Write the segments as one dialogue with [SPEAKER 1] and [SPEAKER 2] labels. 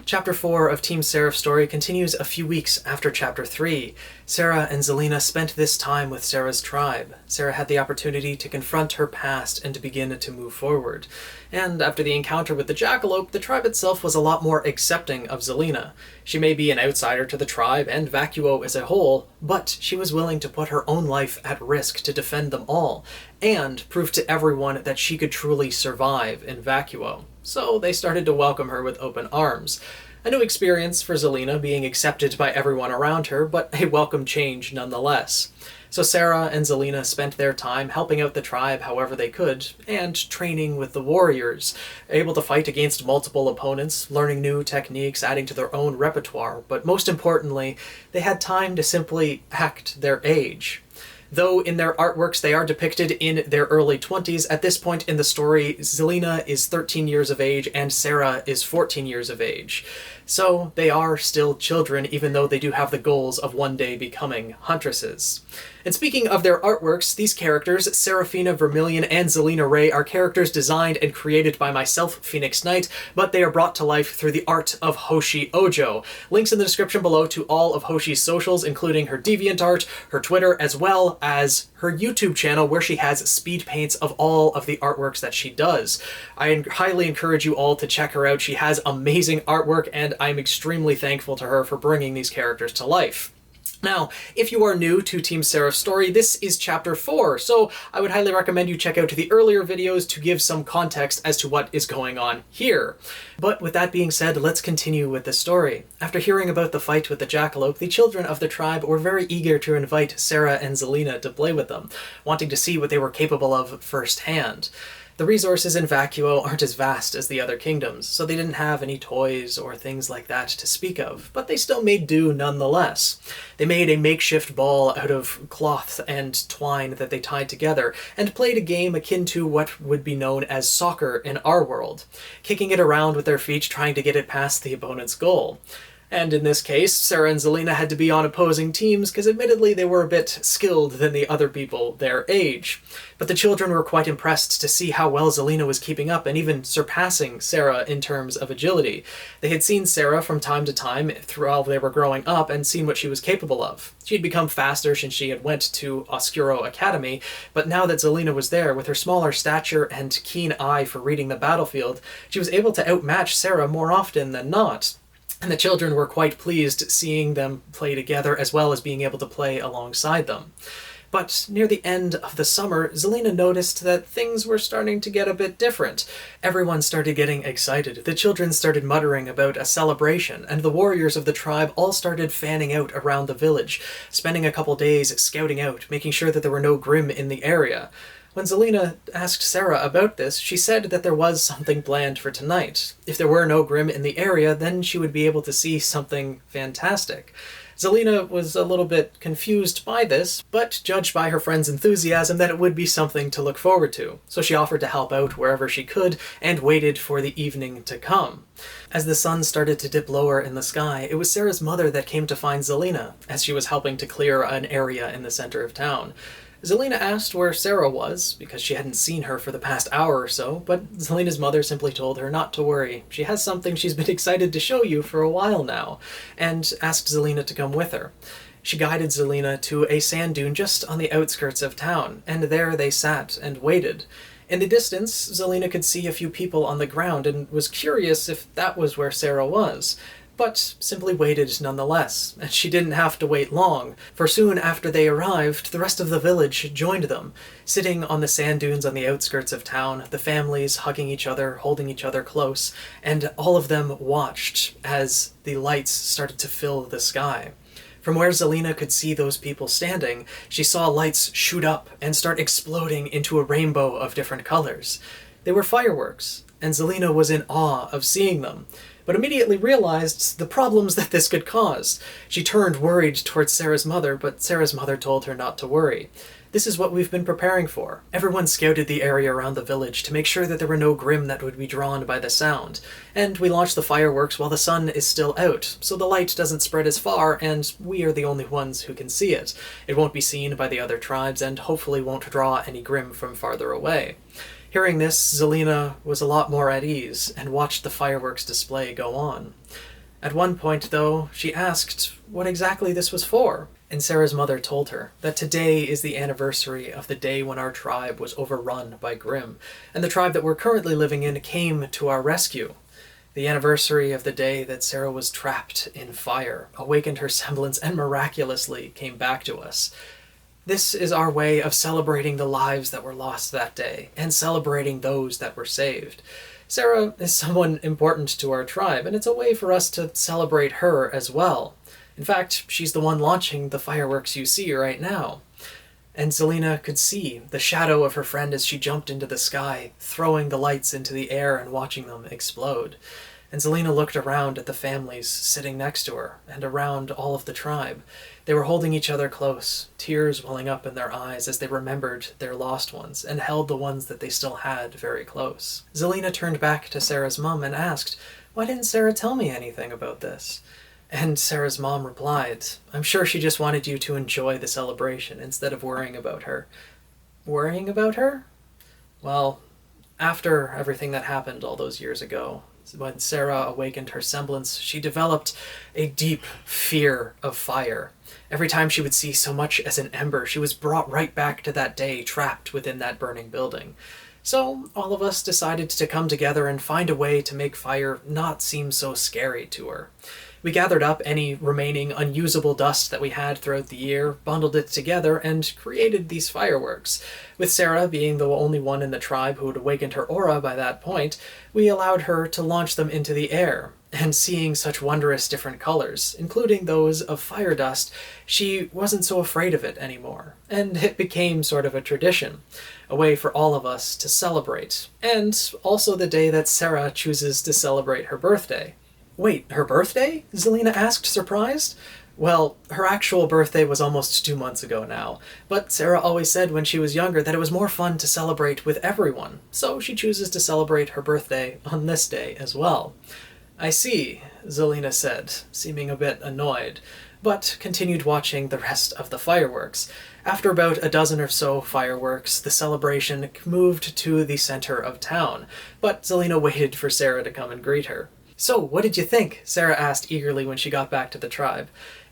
[SPEAKER 1] Chapter 4 of Team Seraph's story continues a few weeks after Chapter 3. Sarah and Zelena spent this time with Sarah's tribe. Sarah had the opportunity to confront her past and to begin to move forward. And after the encounter with the jackalope, the tribe itself was a lot more accepting of Zelena. She may be an outsider to the tribe and Vacuo as a whole, but she was willing to put her own life at risk to defend them all, and prove to everyone that she could truly survive in Vacuo. So they started to welcome her with open arms. A new experience for Zelena, being accepted by everyone around her, but a welcome change nonetheless. So Sarah and Zelena spent their time helping out the tribe however they could, and training with the warriors, able to fight against multiple opponents, learning new techniques, adding to their own repertoire, but most importantly, they had time to simply act their age. Though in their artworks they are depicted in their early 20s, at this point in the story, Zelena is 13 years of age and Sarah is 14 years of age. So they are still children, even though they do have the goals of one day becoming Huntresses. And speaking of their artworks, these characters, Seraphina, Vermillion, and Zelena Ray, are characters designed and created by myself, Phoenix Knight, but they are brought to life through the art of Hoshi Oujo. Links in the description below to all of Hoshi's socials, including her DeviantArt, her Twitter, as well as her YouTube channel, where she has speed paints of all of the artworks that she does. I highly encourage you all to check her out. She has amazing artwork, and I'm extremely thankful to her for bringing these characters to life. Now, if you are new to Team Seraph's story, this is Chapter 4, so I would highly recommend you check out the earlier videos to give some context as to what is going on here. But with that being said, let's continue with the story. After hearing about the fight with the jackalope, the children of the tribe were very eager to invite Sarah and Zelena to play with them, wanting to see what they were capable of firsthand. The resources in Vacuo aren't as vast as the other kingdoms, so they didn't have any toys or things like that to speak of, but they still made do nonetheless. They made a makeshift ball out of cloth and twine that they tied together, and played a game akin to what would be known as soccer in our world, kicking it around with their feet trying to get it past the opponent's goal. And in this case, Sarah and Zelena had to be on opposing teams because admittedly they were a bit skilled than the other people their age. But the children were quite impressed to see how well Zelena was keeping up and even surpassing Sarah in terms of agility. They had seen Sarah from time to time while they were growing up and seen what she was capable of. She had become faster since she had went to Oscuro Academy, but now that Zelena was there, with her smaller stature and keen eye for reading the battlefield, she was able to outmatch Sarah more often than not. And the children were quite pleased seeing them play together as well as being able to play alongside them. But near the end of the summer, Zelena noticed that things were starting to get a bit different. Everyone started getting excited. The children started muttering about a celebration, and the warriors of the tribe all started fanning out around the village, spending a couple days scouting out, making sure that there were no Grimm in the area. When Zelena asked Sarah about this, she said that there was something planned for tonight. If there were no Grimm in the area, then she would be able to see something fantastic. Zelena was a little bit confused by this, but judged by her friend's enthusiasm that it would be something to look forward to. So she offered to help out wherever she could and waited for the evening to come. As the sun started to dip lower in the sky, it was Sarah's mother that came to find Zelena, as she was helping to clear an area in the center of town. Zelena asked where Sarah was, because she hadn't seen her for the past hour or so, but Zelena's mother simply told her not to worry. She has something she's been excited to show you for a while now, and asked Zelena to come with her. She guided Zelena to a sand dune just on the outskirts of town, and there they sat and waited. In the distance, Zelena could see a few people on the ground and was curious if that was where Sarah was, but simply waited nonetheless, and she didn't have to wait long, for soon after they arrived, the rest of the village joined them, sitting on the sand dunes on the outskirts of town, the families hugging each other, holding each other close, and all of them watched as the lights started to fill the sky. From where Zelena could see those people standing, she saw lights shoot up and start exploding into a rainbow of different colors. They were fireworks, and Zelena was in awe of seeing them, but immediately realized the problems that this could cause. She turned worried towards Sarah's mother, but Sarah's mother told her not to worry. This is what we've been preparing for. Everyone scouted the area around the village to make sure that there were no Grimm that would be drawn by the sound. And we launched the fireworks while the sun is still out, so the light doesn't spread as far, and we are the only ones who can see it. It won't be seen by the other tribes, and hopefully won't draw any Grimm from farther away. Hearing this, Zelena was a lot more at ease and watched the fireworks display go on. At one point, though, she asked what exactly this was for, and Sarah's mother told her that today is the anniversary of the day when our tribe was overrun by Grimm, and the tribe that we're currently living in came to our rescue. The anniversary of the day that Sarah was trapped in fire, awakened her semblance, and miraculously came back to us. This is our way of celebrating the lives that were lost that day, and celebrating those that were saved. Sarah is someone important to our tribe, and it's a way for us to celebrate her as well. In fact, she's the one launching the fireworks you see right now. And Zelena could see the shadow of her friend as she jumped into the sky, throwing the lights into the air and watching them explode. And Zelena looked around at the families sitting next to her, and around all of the tribe. They were holding each other close, tears welling up in their eyes as they remembered their lost ones, and held the ones that they still had very close. Zelena turned back to Sarah's mom and asked, "Why didn't Sarah tell me anything about this?" And Sarah's mom replied, "I'm sure she just wanted you to enjoy the celebration instead of worrying about her." Worrying about her? Well, after everything that happened all those years ago, when Sarah awakened her semblance, she developed a deep fear of fire. Every time she would see so much as an ember, she was brought right back to that day trapped within that burning building. So all of us decided to come together and find a way to make fire not seem so scary to her. We gathered up any remaining unusable dust that we had throughout the year, bundled it together, and created these fireworks. With Sarah being the only one in the tribe who had awakened her aura by that point, we allowed her to launch them into the air. And seeing such wondrous different colors, including those of fire dust, she wasn't so afraid of it anymore. And it became sort of a tradition, a way for all of us to celebrate. And also the day that Sarah chooses to celebrate her birthday. Wait, her birthday? Zelena asked, surprised. Well, her actual birthday was almost 2 months ago now, but Sarah always said when she was younger that it was more fun to celebrate with everyone, so she chooses to celebrate her birthday on this day as well. I see, Zelena said, seeming a bit annoyed, but continued watching the rest of the fireworks. After about a dozen or so fireworks, the celebration moved to the center of town, but Zelena waited for Sarah to come and greet her. "So, what did you think?" Sarah asked eagerly when she got back to the tribe.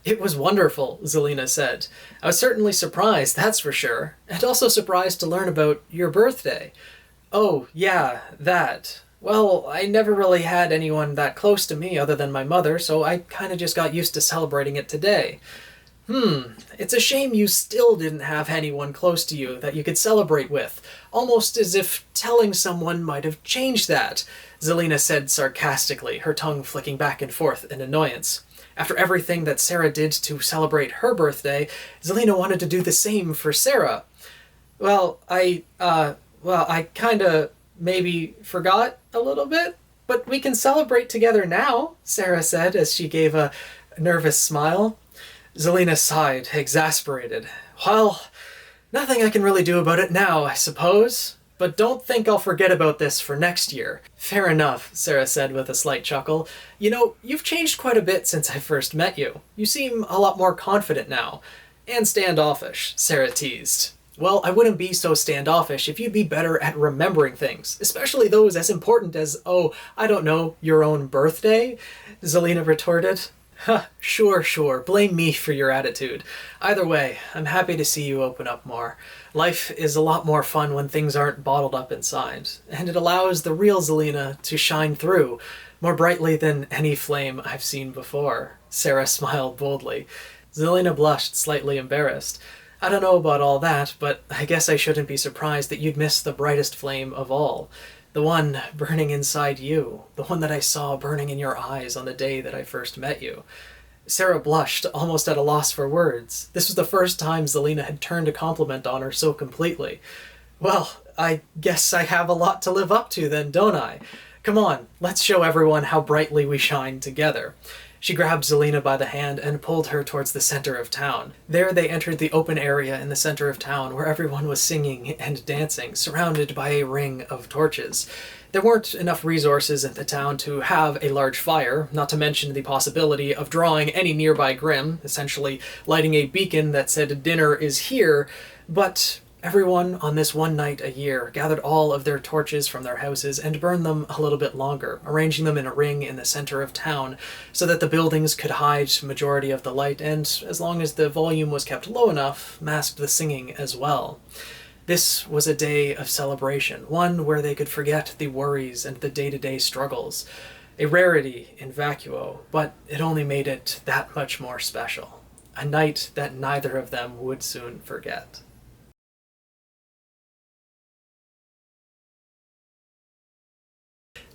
[SPEAKER 1] "It was wonderful," Zelena said. "I was certainly surprised, that's for sure, and also surprised to learn about your birthday." "Oh, yeah, that. Well, I never really had anyone that close to me other than my mother, so I kinda just got used to celebrating it today." It's a shame you still didn't have anyone close to you that you could celebrate with, almost as if telling someone might have changed that," Zelena said sarcastically, her tongue flicking back and forth in annoyance. After everything that Sarah did to celebrate her birthday, Zelena wanted to do the same for Sarah. Well, I kinda maybe forgot a little bit, but we can celebrate together now," Sarah said as she gave a nervous smile. Zelena sighed, exasperated. "Well, nothing I can really do about it now, I suppose. But don't think I'll forget about this for next year." "Fair enough," Sarah said with a slight chuckle. "You know, you've changed quite a bit since I first met you. You seem a lot more confident now. And standoffish," Sarah teased. "Well, I wouldn't be so standoffish if you'd be better at remembering things, especially those as important as, I don't know, your own birthday," Zelena retorted. "Huh, sure, blame me for your attitude. Either way, I'm happy to see you open up more. Life is a lot more fun when things aren't bottled up inside, and it allows the real Zelena to shine through, more brightly than any flame I've seen before." Sarah smiled boldly. Zelena blushed, slightly embarrassed. "I don't know about all that, but I guess I shouldn't be surprised that you'd miss the brightest flame of all. The one burning inside you, the one that I saw burning in your eyes on the day that I first met you." Sarah blushed, almost at a loss for words. This was the first time Zelena had turned a compliment on her so completely. "Well, I guess I have a lot to live up to then, don't I? Come on, let's show everyone how brightly we shine together." She grabbed Zelena by the hand and pulled her towards the center of town. There they entered the open area in the center of town where everyone was singing and dancing, surrounded by a ring of torches. There weren't enough resources in the town to have a large fire, not to mention the possibility of drawing any nearby Grimm, essentially lighting a beacon that said "dinner is here," but Everyone on this one night a year gathered all of their torches from their houses and burned them a little bit longer, arranging them in a ring in the center of town so that the buildings could hide the majority of the light and, as long as the volume was kept low enough, masked the singing as well. This was a day of celebration, one where they could forget the worries and the day-to-day struggles. A rarity in Vacuo, but it only made it that much more special. A night that neither of them would soon forget.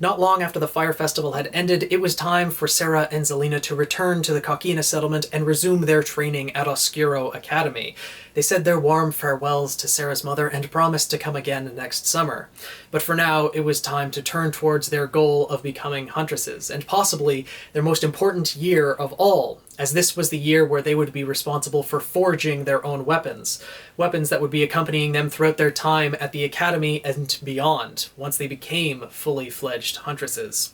[SPEAKER 1] Not long after the fire festival had ended, it was time for Sera and Zelena to return to the Kakina settlement and resume their training at Oscuro Academy. They said their warm farewells to Sera's mother and promised to come again next summer. But for now, it was time to turn towards their goal of becoming Huntresses, and possibly their most important year of all, as this was the year where they would be responsible for forging their own weapons. Weapons that would be accompanying them throughout their time at the academy and beyond, once they became fully fledged Huntresses.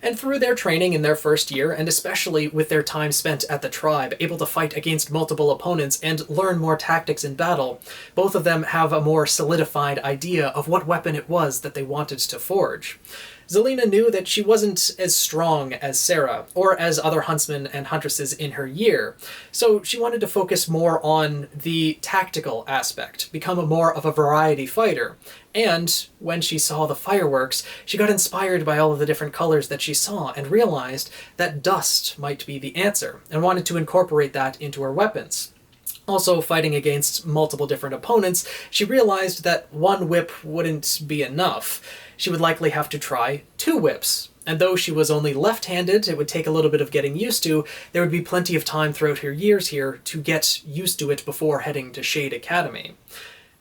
[SPEAKER 1] And through their training in their first year, and especially with their time spent at the tribe, able to fight against multiple opponents and learn more tactics in battle, both of them have a more solidified idea of what weapon it was that they wanted to forge. Zelena knew that she wasn't as strong as Sera, or as other huntsmen and huntresses in her year, so she wanted to focus more on the tactical aspect, become more of a variety fighter. And when she saw the fireworks, she got inspired by all of the different colors that she saw and realized that dust might be the answer, and wanted to incorporate that into her weapons. Also, fighting against multiple different opponents, she realized that one whip wouldn't be enough. She would likely have to try 2 whips. And though she was only left-handed, it would take a little bit of getting used to, there would be plenty of time throughout her years here to get used to it before heading to Shade Academy.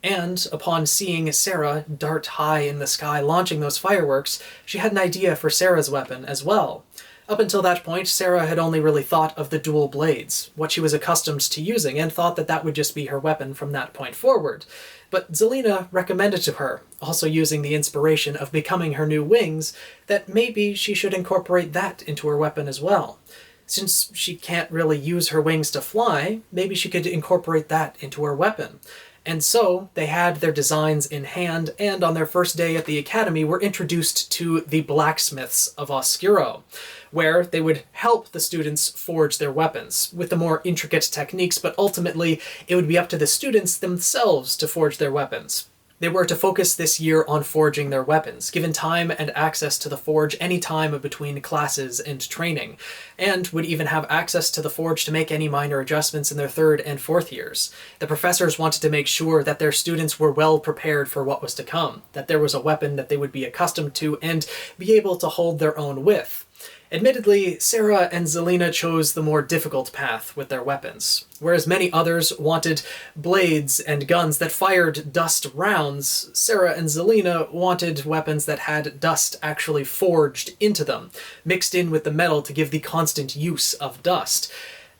[SPEAKER 1] And upon seeing Sera dart high in the sky launching those fireworks, she had an idea for Sera's weapon as well. Up until that point, Sera had only really thought of the dual blades, what she was accustomed to using, and thought that that would just be her weapon from that point forward. But Zelena recommended to her, also using the inspiration of becoming her new wings, that maybe she should incorporate that into her weapon as well. Since she can't really use her wings to fly, maybe she could incorporate that into her weapon. And so they had their designs in hand, and on their first day at the academy were introduced to the blacksmiths of Oscuro, where they would help the students forge their weapons with the more intricate techniques, but ultimately it would be up to the students themselves to forge their weapons. They were to focus this year on forging their weapons, given time and access to the forge any time between classes and training, and would even have access to the forge to make any minor adjustments in their 3rd and 4th years. The professors wanted to make sure that their students were well prepared for what was to come, that there was a weapon that they would be accustomed to and be able to hold their own with. Admittedly, Sera and Zelena chose the more difficult path with their weapons. Whereas many others wanted blades and guns that fired dust rounds, Sera and Zelena wanted weapons that had dust actually forged into them, mixed in with the metal to give the constant use of dust.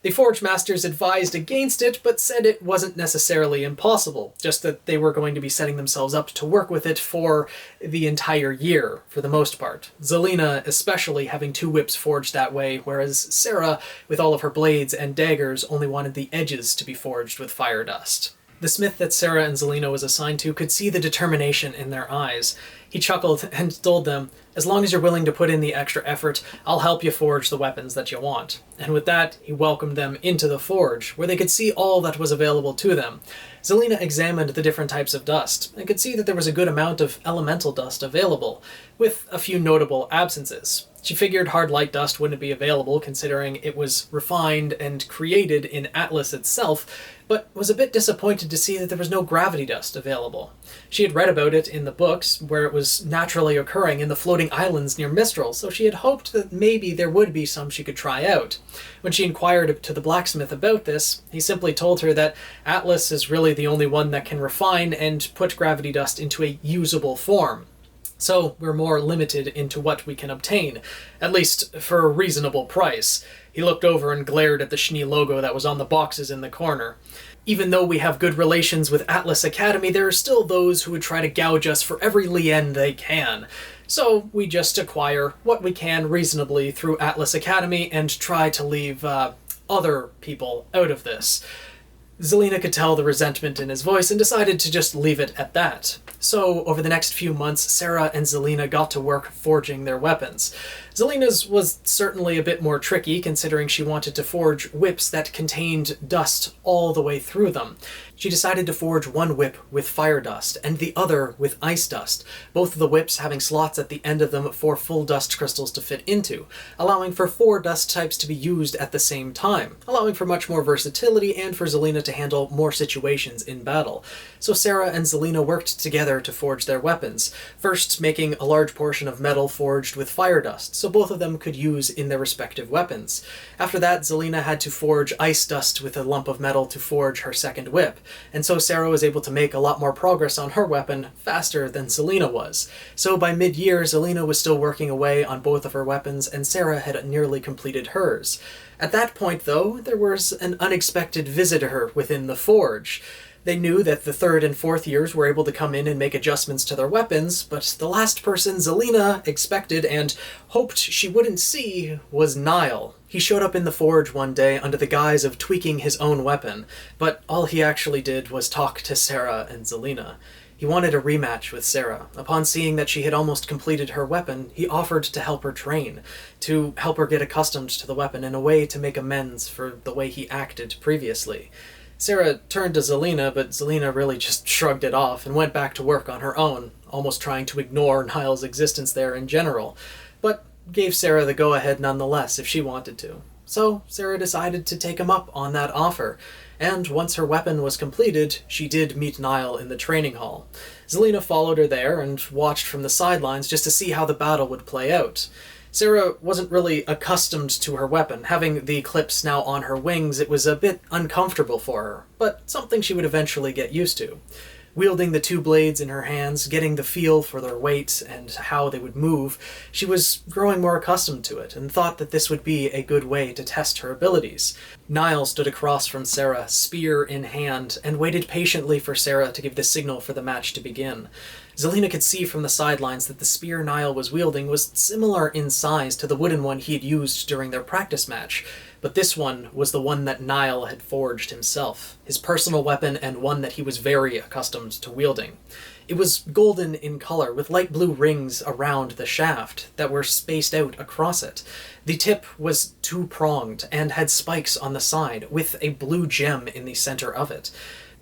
[SPEAKER 1] The Forge Masters advised against it, but said it wasn't necessarily impossible, just that they were going to be setting themselves up to work with it for the entire year, for the most part. Zelena especially having 2 whips forged that way, whereas Sera, with all of her blades and daggers, only wanted the edges to be forged with fire dust. The smith that Sera and Zelena was assigned to could see the determination in their eyes. He chuckled and told them, "As long as you're willing to put in the extra effort, I'll help you forge the weapons that you want." And with that, he welcomed them into the forge, where they could see all that was available to them. Zelena examined the different types of dust, and could see that there was a good amount of elemental dust available, with a few notable absences. She figured hard light dust wouldn't be available, considering it was refined and created in Atlas itself, but was a bit disappointed to see that there was no gravity dust available. She had read about it in the books, where it was naturally occurring in the floating islands near Mistral, so she had hoped that maybe there would be some she could try out. When she inquired to the blacksmith about this, he simply told her that Atlas is really the only one that can refine and put gravity dust into a usable form. So we're more limited into what we can obtain, at least for a reasonable price. He looked over and glared at the Schnee logo that was on the boxes in the corner. Even though we have good relations with Atlas Academy, there are still those who would try to gouge us for every lien they can. So we just acquire what we can reasonably through Atlas Academy and try to leave other people out of this. Zelena could tell the resentment in his voice and decided to just leave it at that. So, over the next few months, Sarah and Zelena got to work forging their weapons. Zelena's was certainly a bit more tricky, considering she wanted to forge whips that contained dust all the way through them. She decided to forge one whip with fire dust, and the other with ice dust, both of the whips having slots at the end of them for full dust crystals to fit into, allowing for 4 dust types to be used at the same time, allowing for much more versatility and for Zelena to handle more situations in battle. So Sarah and Zelena worked together to forge their weapons, first making a large portion of metal forged with fire dust, so both of them could use in their respective weapons. After that, Zelena had to forge ice dust with a lump of metal to forge her second whip, and so Sarah was able to make a lot more progress on her weapon faster than Zelena was. So by mid-year, Zelena was still working away on both of her weapons, and Sarah had nearly completed hers. At that point, though, there was an unexpected visitor within the forge. They knew that the 3rd and 4th years were able to come in and make adjustments to their weapons, but the last person Zelena expected and hoped she wouldn't see was Niall. He showed up in the forge one day under the guise of tweaking his own weapon, but all he actually did was talk to Sarah and Zelena. He wanted a rematch with Sarah. Upon seeing that she had almost completed her weapon, he offered to help her train, to help her get accustomed to the weapon in a way to make amends for the way he acted previously. Sarah turned to Zelena, but Zelena really just shrugged it off and went back to work on her own, almost trying to ignore Niall's existence there in general, but gave Sarah the go-ahead nonetheless if she wanted to. So Sarah decided to take him up on that offer, and once her weapon was completed, she did meet Niall in the training hall. Zelena followed her there and watched from the sidelines just to see how the battle would play out. Sarah wasn't really accustomed to her weapon. Having the clips now on her wings, it was a bit uncomfortable for her, but something she would eventually get used to. Wielding the 2 blades in her hands, getting the feel for their weight and how they would move, she was growing more accustomed to it, and thought that this would be a good way to test her abilities. Niall stood across from Sarah, spear in hand, and waited patiently for Sarah to give the signal for the match to begin. Zelena could see from the sidelines that the spear Niall was wielding was similar in size to the wooden one he had used during their practice match, but this one was the one that Niall had forged himself, his personal weapon and one that he was very accustomed to wielding. It was golden in color, with light blue rings around the shaft that were spaced out across it. The tip was 2-pronged and had spikes on the side, with a blue gem in the center of it.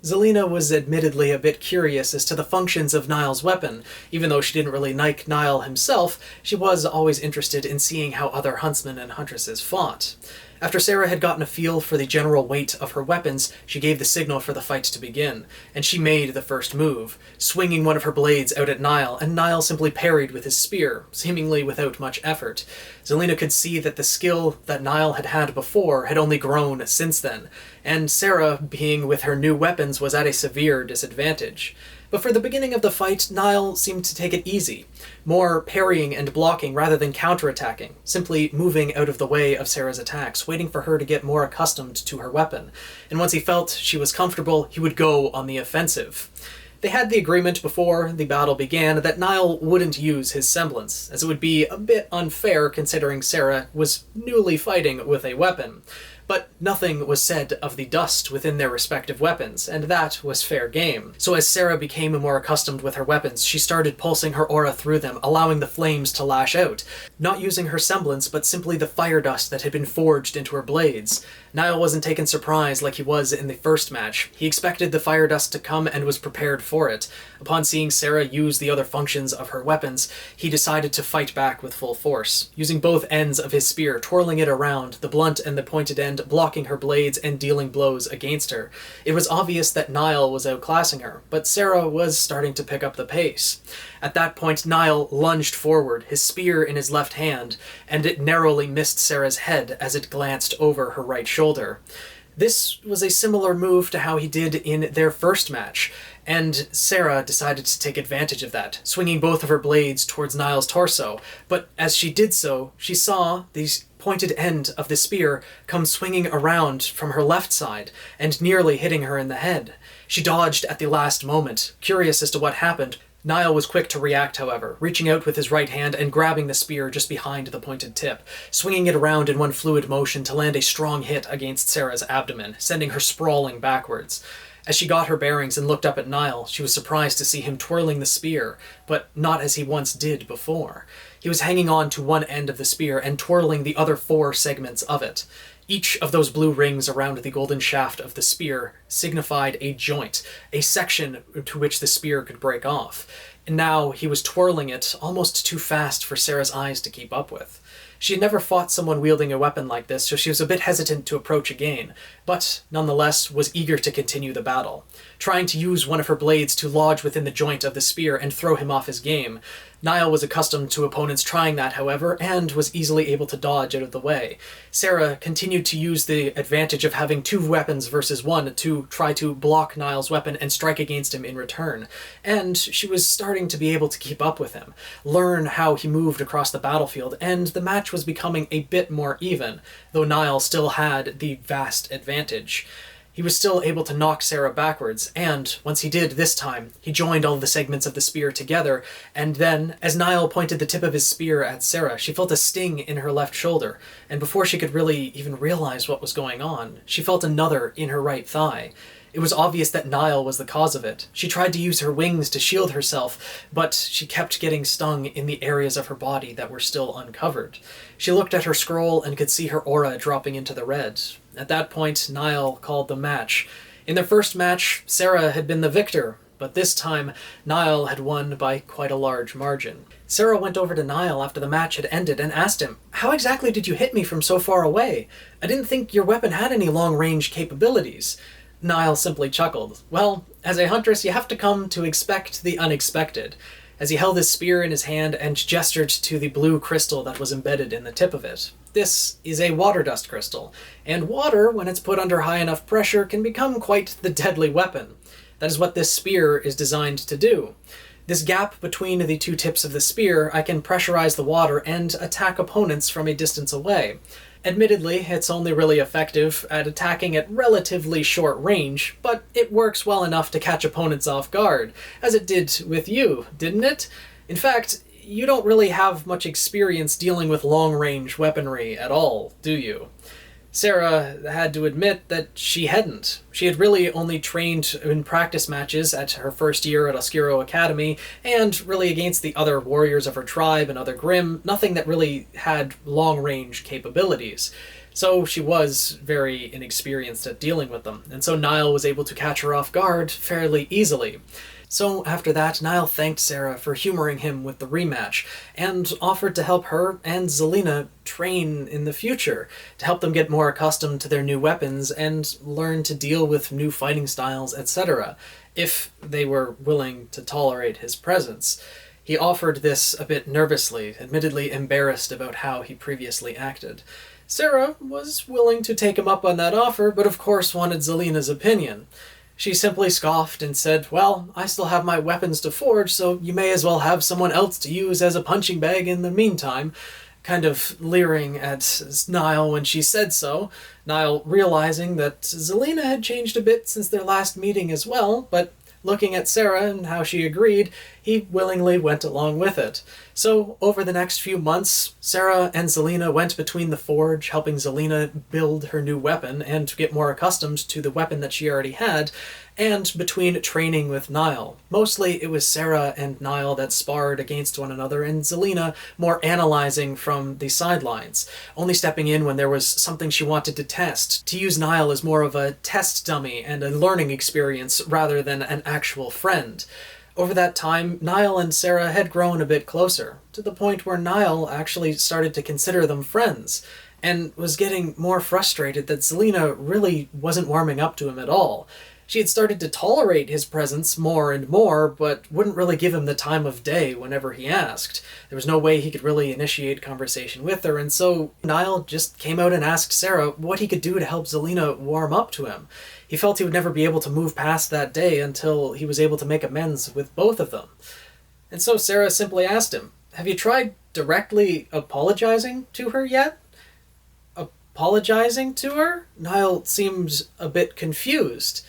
[SPEAKER 1] Zelena was admittedly a bit curious as to the functions of Niall's weapon. Even though she didn't really like Niall himself, she was always interested in seeing how other huntsmen and huntresses fought. After Sarah had gotten a feel for the general weight of her weapons, she gave the signal for the fight to begin, and she made the first move, swinging one of her blades out at Niall, and Niall simply parried with his spear, seemingly without much effort. Zelena could see that the skill that Niall had had before had only grown since then, and Sarah, being with her new weapons, was at a severe disadvantage. But for the beginning of the fight, Niall seemed to take it easy, more parrying and blocking rather than counterattacking, simply moving out of the way of Sarah's attacks, waiting for her to get more accustomed to her weapon. And once he felt she was comfortable, he would go on the offensive. They had the agreement before the battle began that Niall wouldn't use his semblance, as it would be a bit unfair considering Sarah was newly fighting with a weapon. But nothing was said of the dust within their respective weapons, and that was fair game. So as Sarah became more accustomed with her weapons, she started pulsing her aura through them, allowing the flames to lash out, not using her semblance, but simply the fire dust that had been forged into her blades. Niall wasn't taken surprise like he was in the first match. He expected the fire dust to come and was prepared for it. Upon seeing Sarah use the other functions of her weapons, he decided to fight back with full force, using both ends of his spear, twirling it around, the blunt and the pointed end blocking her blades and dealing blows against her. It was obvious that Niall was outclassing her, but Sarah was starting to pick up the pace. At that point, Niall lunged forward, his spear in his left hand, and it narrowly missed Sarah's head as it glanced over her right shoulder. This was a similar move to how he did in their first match, and Sarah decided to take advantage of that, swinging both of her blades towards Niall's torso. But as she did so, she saw the pointed end of the spear come swinging around from her left side and nearly hitting her in the head. She dodged at the last moment, curious as to what happened, Niall was quick to react, however, reaching out with his right hand and grabbing the spear just behind the pointed tip, swinging it around in one fluid motion to land a strong hit against Sarah's abdomen, sending her sprawling backwards. As she got her bearings and looked up at Niall, she was surprised to see him twirling the spear, but not as he once did before. He was hanging on to one end of the spear and twirling the other 4 segments of it. Each of those blue rings around the golden shaft of the spear signified a joint, a section to which the spear could break off. And now he was twirling it almost too fast for Sarah's eyes to keep up with. She had never fought someone wielding a weapon like this, so she was a bit hesitant to approach again, but nonetheless was eager to continue the battle, trying to use one of her blades to lodge within the joint of the spear and throw him off his game. Niall was accustomed to opponents trying that, however, and was easily able to dodge out of the way. Sarah continued to use the advantage of having 2 weapons versus 1 to try to block Niall's weapon and strike against him in return, and she was starting to be able to keep up with him, learn how he moved across the battlefield, and the match was becoming a bit more even, though Niall still had the vast advantage. He was still able to knock Sarah backwards, and once he did this time, he joined all the segments of the spear together, and then, as Niall pointed the tip of his spear at Sarah, she felt a sting in her left shoulder, and before she could really even realize what was going on, she felt another in her right thigh. It was obvious that Niall was the cause of it. She tried to use her wings to shield herself, but she kept getting stung in the areas of her body that were still uncovered. She looked at her scroll and could see her aura dropping into the red. At that point, Niall called the match. In their first match, Sarah had been the victor, but this time, Niall had won by quite a large margin. Sarah went over to Niall after the match had ended and asked him, "How exactly did you hit me from so far away? I didn't think your weapon had any long-range capabilities." Niall simply chuckled. "Well, as a huntress, you have to come to expect the unexpected," as he held his spear in his hand and gestured to the blue crystal that was embedded in the tip of it. This is a water dust crystal, and water, when it's put under high enough pressure, can become quite the deadly weapon. That is what this spear is designed to do. This gap between the 2 tips of the spear, I can pressurize the water and attack opponents from a distance away. Admittedly, it's only really effective at attacking at relatively short range, but it works well enough to catch opponents off guard, as it did with you, didn't it? In fact, you don't really have much experience dealing with long-range weaponry at all, do you? Sarah had to admit that she hadn't. She had really only trained in practice matches at her first year at Oscuro Academy, and really against the other warriors of her tribe and other Grimm, nothing that really had long-range capabilities. So she was very inexperienced at dealing with them, and so Niall was able to catch her off guard fairly easily. So after that, Niall thanked Sarah for humoring him with the rematch, and offered to help her and Zelena train in the future, to help them get more accustomed to their new weapons and learn to deal with new fighting styles, etc., if they were willing to tolerate his presence. He offered this a bit nervously, admittedly embarrassed about how he previously acted. Sarah was willing to take him up on that offer, but of course wanted Zelena's opinion. She simply scoffed and said, "Well, I still have my weapons to forge, so you may as well have someone else to use as a punching bag in the meantime," kind of leering at Niall when she said so, Niall realizing that Zelena had changed a bit since their last meeting as well, but looking at Sarah and how she agreed, he willingly went along with it. So, over the next few months, Sarah and Zelena went between the forge, helping Zelena build her new weapon and get more accustomed to the weapon that she already had, and between training with Niall. Mostly it was Sarah and Niall that sparred against one another, and Zelena more analyzing from the sidelines, only stepping in when there was something she wanted to test, to use Niall as more of a test dummy and a learning experience rather than an actual friend. Over that time, Niall and Sarah had grown a bit closer, to the point where Niall actually started to consider them friends, and was getting more frustrated that Zelena really wasn't warming up to him at all. She had started to tolerate his presence more and more, but wouldn't really give him the time of day whenever he asked. There was no way he could really initiate conversation with her, and so Niall just came out and asked Sarah what he could do to help Zelena warm up to him. He felt he would never be able to move past that day until he was able to make amends with both of them. And so Sarah simply asked him, "Have you tried directly apologizing to her yet?" Apologizing to her? Niall seemed a bit confused.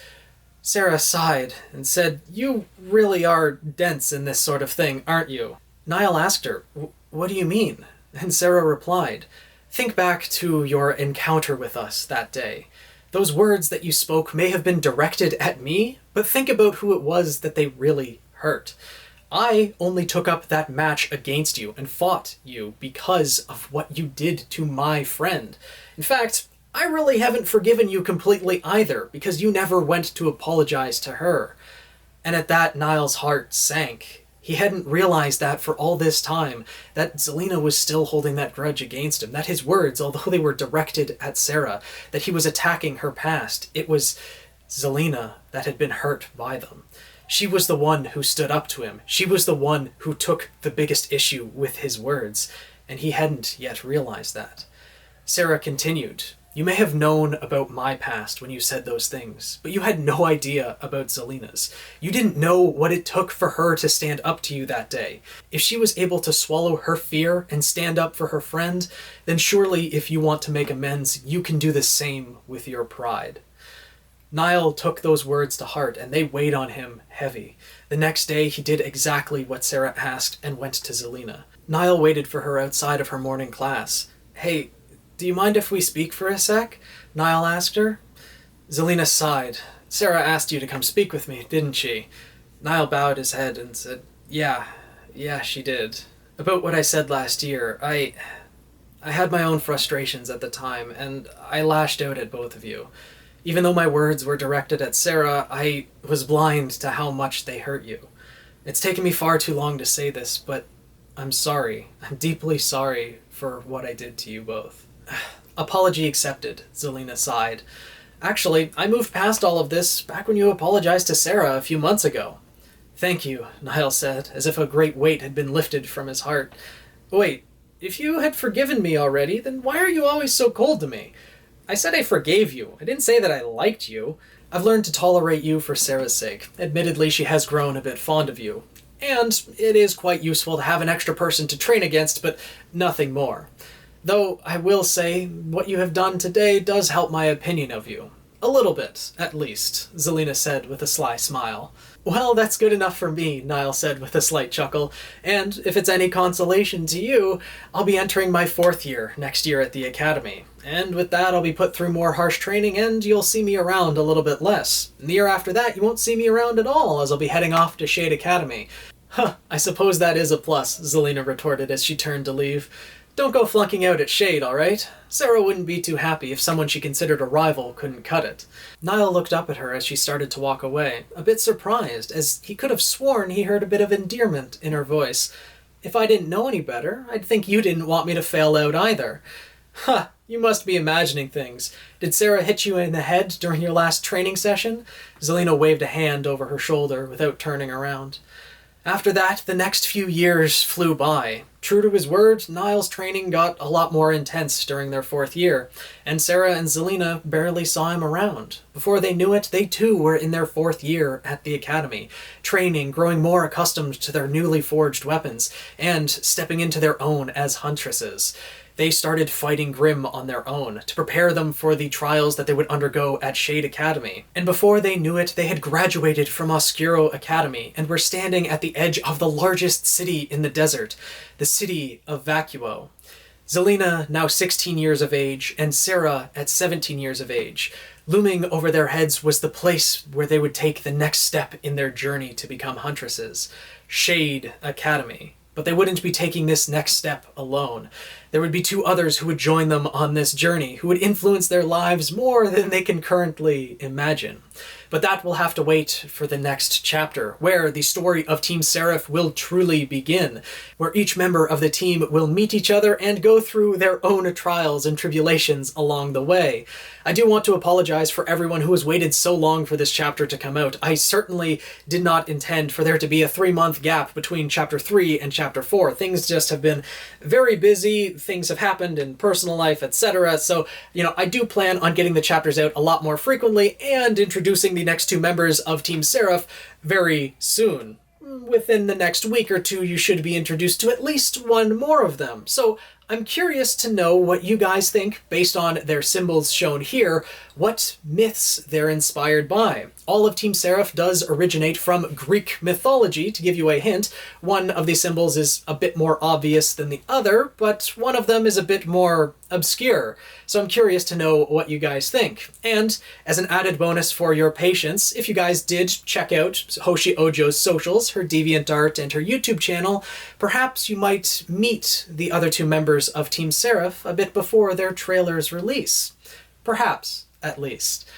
[SPEAKER 1] Sarah sighed and said, "You really are dense in this sort of thing, aren't you?" Niall asked her, "What do you mean?" And Sarah replied, "Think back to your encounter with us that day. Those words that you spoke may have been directed at me, but think about who it was that they really hurt. I only took up that match against you and fought you because of what you did to my friend. In fact, I really haven't forgiven you completely either, because you never went to apologize to her." And at that, Niall's heart sank. He hadn't realized that for all this time, that Zelena was still holding that grudge against him, that his words, although they were directed at Sarah, that he was attacking her past, it was Zelena that had been hurt by them. She was the one who stood up to him. She was the one who took the biggest issue with his words, and he hadn't yet realized that. Sarah continued, "You may have known about my past when you said those things, but you had no idea about Zelena's. You didn't know what it took for her to stand up to you that day. If she was able to swallow her fear and stand up for her friend, then surely if you want to make amends, you can do the same with your pride." Niall took those words to heart, and they weighed on him heavy. The next day, he did exactly what Sarah asked and went to Zelena. Niall waited for her outside of her morning class. "Hey, do you mind if we speak for a sec?" Niall asked her. Zelena sighed. "Sarah asked you to come speak with me, didn't she?" Niall bowed his head and said, Yeah, she did. About what I said last year, I had my own frustrations at the time, and I lashed out at both of you. Even though my words were directed at Sarah, I was blind to how much they hurt you. It's taken me far too long to say this, but I'm sorry. I'm deeply sorry for what I did to you both." "Apology accepted," Zelena sighed. "Actually, I moved past all of this back when you apologized to Sarah a few months ago." "Thank you," Niall said, as if a great weight had been lifted from his heart. "Wait, if you had forgiven me already, then why are you always so cold to me? I said I forgave you. I didn't say that I liked you. I've learned to tolerate you for Sarah's sake. Admittedly, she has grown a bit fond of you. And it is quite useful to have an extra person to train against, but nothing more. Though I will say, what you have done today does help my opinion of you. A little bit, at least," Zelena said with a sly smile. "Well, that's good enough for me," Niall said with a slight chuckle. "And if it's any consolation to you, I'll be entering my 4th year next year at the academy. And with that, I'll be put through more harsh training, and you'll see me around a little bit less. And the year after that, you won't see me around at all, as I'll be heading off to Shade Academy." "Huh, I suppose that is a plus," Zelena retorted as she turned to leave. "Don't go flunking out at Shade, all right? Sarah wouldn't be too happy if someone she considered a rival couldn't cut it." Niall looked up at her as she started to walk away, a bit surprised, as he could have sworn he heard a bit of endearment in her voice. "If I didn't know any better, I'd think you didn't want me to fail out either." "Huh, you must be imagining things. Did Sarah hit you in the head during your last training session?" Zelena waved a hand over her shoulder without turning around. After that, the next few years flew by. True to his word, Niall's training got a lot more intense during their 4th year, and Sarah and Zelena barely saw him around. Before they knew it, they too were in their 4th year at the academy, training, growing more accustomed to their newly forged weapons, and stepping into their own as Huntresses. They started fighting Grimm on their own, to prepare them for the trials that they would undergo at Shade Academy. And before they knew it, they had graduated from Oscuro Academy, and were standing at the edge of the largest city in the desert, the city of Vacuo. Zelena, now 16 years of age, and Sarah at 17 years of age. Looming over their heads was the place where they would take the next step in their journey to become Huntresses, Shade Academy. But they wouldn't be taking this next step alone. There would be 2 others who would join them on this journey, who would influence their lives more than they can currently imagine. But that will have to wait for the next chapter, where the story of Team Seraph will truly begin, where each member of the team will meet each other and go through their own trials and tribulations along the way. I do want to apologize for everyone who has waited so long for this chapter to come out. I certainly did not intend for there to be a 3-month gap between Chapter 3 and Chapter 4. Things just have been very busy, things have happened in personal life, etc. So, I do plan on getting the chapters out a lot more frequently and introducing the next 2 members of Team Seraph very soon. Within the next week or 2, you should be introduced to at least 1 more of them. So I'm curious to know what you guys think, based on their symbols shown here, what myths they're inspired by. All of Team Seraph does originate from Greek mythology. To give you a hint, one of these symbols is a bit more obvious than the other, but one of them is a bit more obscure. So I'm curious to know what you guys think. And as an added bonus for your patience, if you guys did check out Hoshi Oujo's socials, her DeviantArt and her YouTube channel, perhaps you might meet the other two members of Team Seraph a bit before their trailer's release. Perhaps, at least.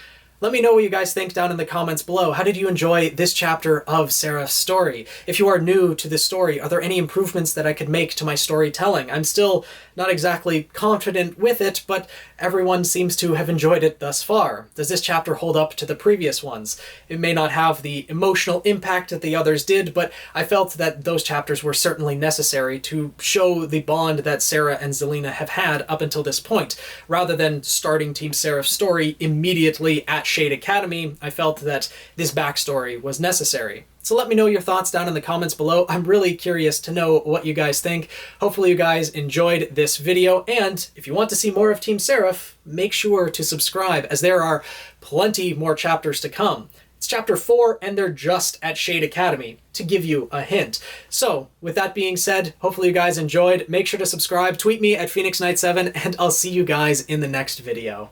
[SPEAKER 1] Let me know what you guys think down in the comments below. How did you enjoy this chapter of Seraph's story? If you are new to this story, are there any improvements that I could make to my storytelling? I'm still not exactly confident with it, but everyone seems to have enjoyed it thus far. Does this chapter hold up to the previous ones? It may not have the emotional impact that the others did, but I felt that those chapters were certainly necessary to show the bond that Sarah and Zelena have had up until this point. Rather than starting Team Seraph's story immediately at Shade Academy, I felt that this backstory was necessary. So let me know your thoughts down in the comments below. I'm really curious to know what you guys think. Hopefully you guys enjoyed this video, and if you want to see more of Team Seraph, make sure to subscribe, as there are plenty more chapters to come. It's chapter 4, and they're just at Shade Academy, to give you a hint. So, with that being said, hopefully you guys enjoyed. Make sure to subscribe, tweet me at PhoenixKnight7, and I'll see you guys in the next video.